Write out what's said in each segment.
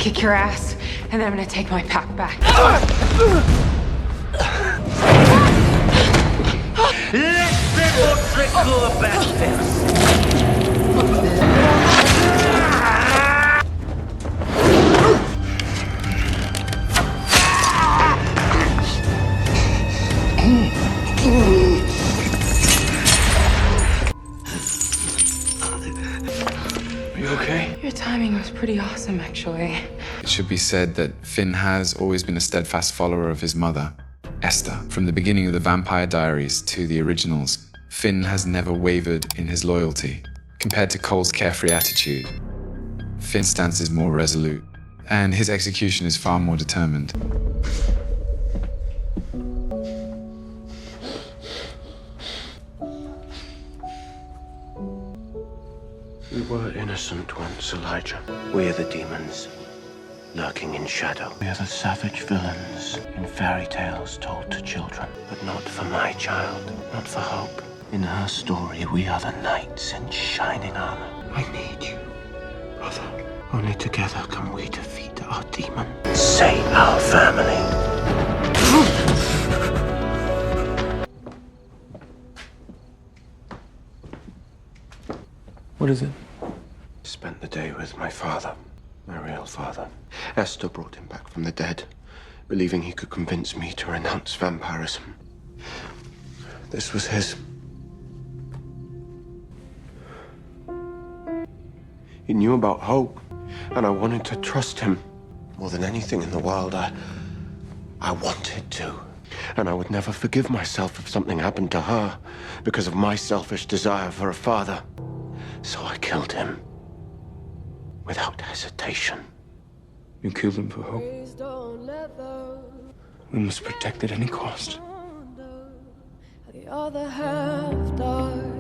kick your ass, and then I'm gonna take my pack back. Let's triple trickle back first. Are you okay? Your timing was pretty awesome, actually. It should be said that Finn has always been a steadfast follower of his mother, Esther. From the beginning of the Vampire Diaries to the originals, Finn has never wavered in his loyalty. Compared to Cole's carefree attitude, Finn's stance is more resolute, and his execution is far more determined. We were innocent once, Elijah. We're the demons, lurking in shadow. We're the savage villains in fairy tales told to children. But not for my child, not for Hope. In her story, we are the knights in shining armor. I need you, brother. Only together can we defeat our demon. Save our family. What is it? Spent the day with my father, my real father. Esther brought him back from the dead, believing he could convince me to renounce vampirism. This was his. He knew about Hope, and I wanted to trust him. More than anything in the world, I wanted to. And I would never forgive myself if something happened to her because of my selfish desire for a father. So I killed him. Without hesitation. You killed him for Hope. We must protect at any cost. The other half died.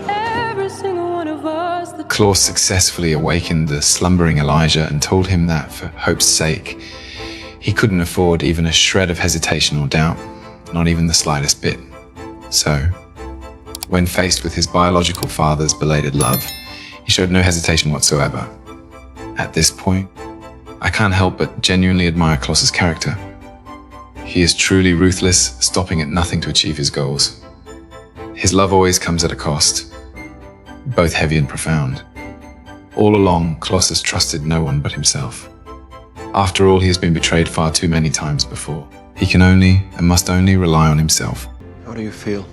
Every single one of us. Klaus successfully awakened the slumbering Elijah and told him that for Hope's sake, he couldn't afford even a shred of hesitation or doubt, not even the slightest bit. So, when faced with his biological father's belated love, he showed no hesitation whatsoever. At this point, I can't help but genuinely admire Klaus's character. He is truly ruthless, stopping at nothing to achieve his goals. His love always comes at a cost, both heavy and profound. All along, Klaus has trusted no one but himself. After all, he has been betrayed far too many times before. He can only and must only rely on himself. How do you feel?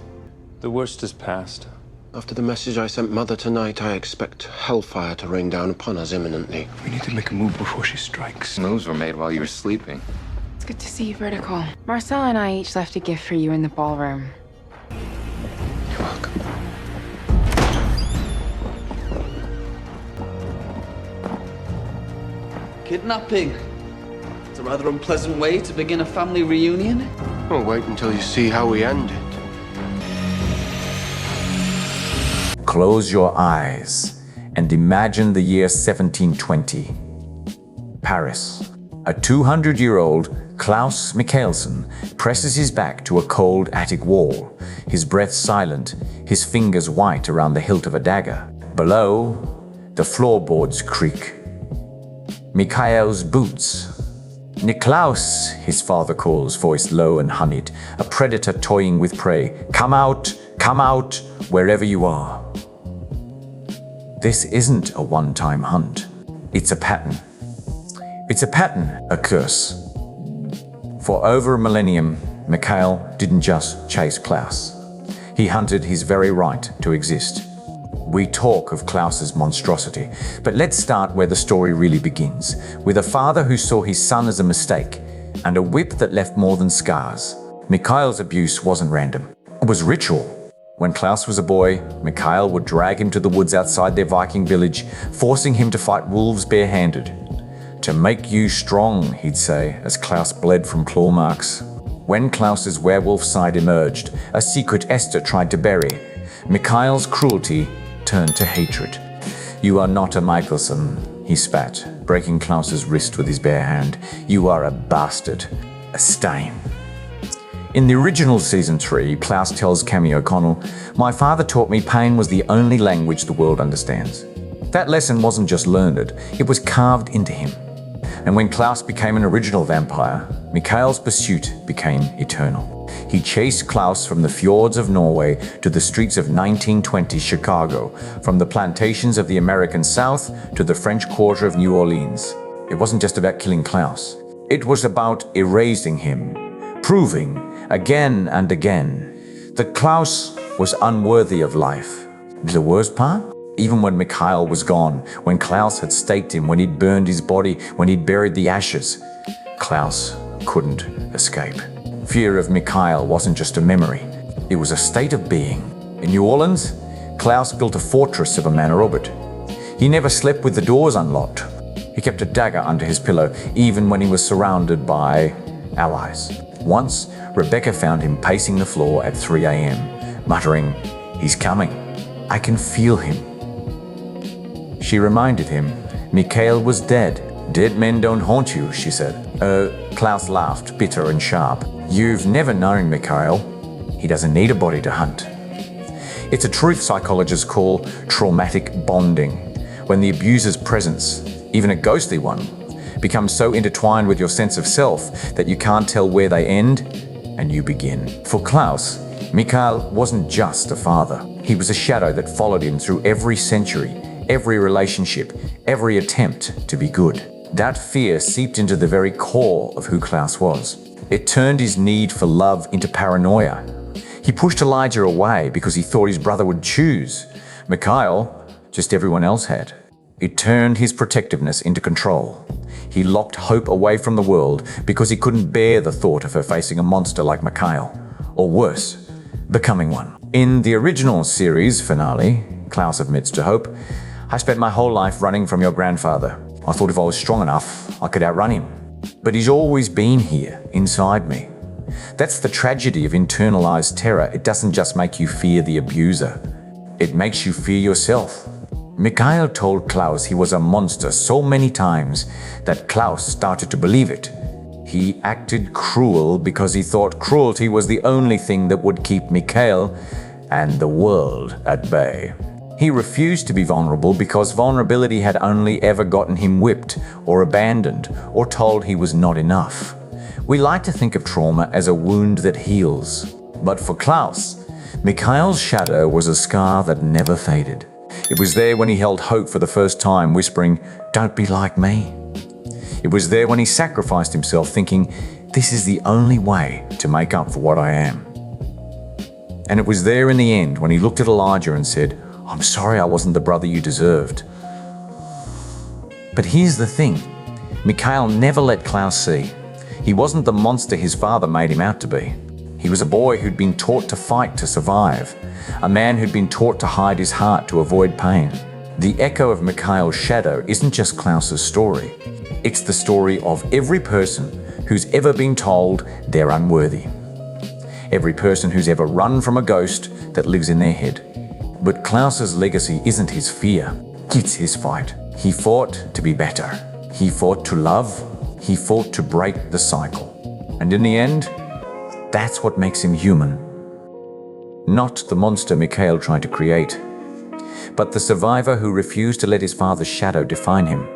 The worst is past. After the message I sent Mother tonight, I expect hellfire to rain down upon us imminently. We need to make a move before she strikes. Moves were made while you were sleeping. It's good to see you, Vertical. Marcel and I each left a gift for you in the ballroom. You're welcome. Kidnapping. It's a rather unpleasant way to begin a family reunion. Well, wait until you see how we end it. Close your eyes and imagine the year 1720. Paris. A 200-year-old Klaus Mikaelson presses his back to a cold attic wall, his breath silent, his fingers white around the hilt of a dagger. Below, the floorboards creak. Mikael's boots. Klaus, his father calls, voice low and honeyed, a predator toying with prey. Come out, wherever you are. This isn't a one-time hunt. It's a pattern. It's a pattern, a curse. For over a millennium, Mikael didn't just chase Klaus. He hunted his very right to exist. We talk of Klaus's monstrosity, but let's start where the story really begins, with a father who saw his son as a mistake, and a whip that left more than scars. Mikael's abuse wasn't random. It was ritual. When Klaus was a boy, Mikael would drag him to the woods outside their Viking village, forcing him to fight wolves barehanded. To make you strong, he'd say, as Klaus bled from claw marks. When Klaus's werewolf side emerged, a secret Esther tried to bury, Mikael's cruelty turned to hatred. You are not a Mikaelson, he spat, breaking Klaus's wrist with his bare hand. You are a bastard, a stain. In the original Season 3, Klaus tells Cammy O'Connell, "My father taught me pain was the only language the world understands." That lesson wasn't just learned, it was carved into him. And when Klaus became an original vampire, Mikael's pursuit became eternal. He chased Klaus from the fjords of Norway to the streets of 1920 Chicago, from the plantations of the American South to the French Quarter of New Orleans. It wasn't just about killing Klaus. It was about erasing him, proving again and again that Klaus was unworthy of life. The worst part? Even when Mikael was gone, when Klaus had staked him, when he'd burned his body, when he'd buried the ashes, Klaus couldn't escape. Fear of Mikael wasn't just a memory, it was a state of being. In New Orleans, Klaus built a fortress of a manor orbit. He never slept with the doors unlocked. He kept a dagger under his pillow, even when he was surrounded by allies. Once, Rebekah found him pacing the floor at 3 a.m., muttering, "He's coming. I can feel him." She reminded him Mikael was dead. "Dead men don't haunt you," she said. Klaus laughed, bitter and sharp. "You've never known Mikael. He doesn't need a body to hunt." It's a truth psychologists call traumatic bonding, when the abuser's presence, even a ghostly one, becomes so intertwined with your sense of self that you can't tell where they end and you begin. For Klaus, Mikael wasn't just a father. He was a shadow that followed him through every century, every relationship, every attempt to be good. That fear seeped into the very core of who Klaus was. It turned his need for love into paranoia. He pushed Elijah away because he thought his brother would choose. Mikael, just everyone else had. It turned his protectiveness into control. He locked hope away from the world because he couldn't bear the thought of her facing a monster like Mikael, or worse, becoming one. In the original series finale, Klaus admits to Hope, "I spent my whole life running from your grandfather. I thought if I was strong enough, I could outrun him. But he's always been here, inside me." That's the tragedy of internalized terror. It doesn't just make you fear the abuser. It makes you fear yourself. Mikael told Klaus he was a monster so many times that Klaus started to believe it. He acted cruel because he thought cruelty was the only thing that would keep Mikael and the world at bay. He refused to be vulnerable because vulnerability had only ever gotten him whipped or abandoned or told he was not enough. We like to think of trauma as a wound that heals. But for Klaus, Mikael's shadow was a scar that never faded. It was there when he held hope for the first time, whispering, "Don't be like me." It was there when he sacrificed himself, thinking, "This is the only way to make up for what I am." And it was there in the end when he looked at Elijah and said, "I'm sorry I wasn't the brother you deserved." But here's the thing, Mikael never let Klaus see. He wasn't the monster his father made him out to be. He was a boy who'd been taught to fight to survive, a man who'd been taught to hide his heart to avoid pain. The echo of Mikael's shadow isn't just Klaus's story. It's the story of every person who's ever been told they're unworthy. Every person who's ever run from a ghost that lives in their head. But Klaus's legacy isn't his fear, it's his fight. He fought to be better. He fought to love. He fought to break the cycle. And in the end, that's what makes him human. Not the monster Mikael tried to create, but the survivor who refused to let his father's shadow define him.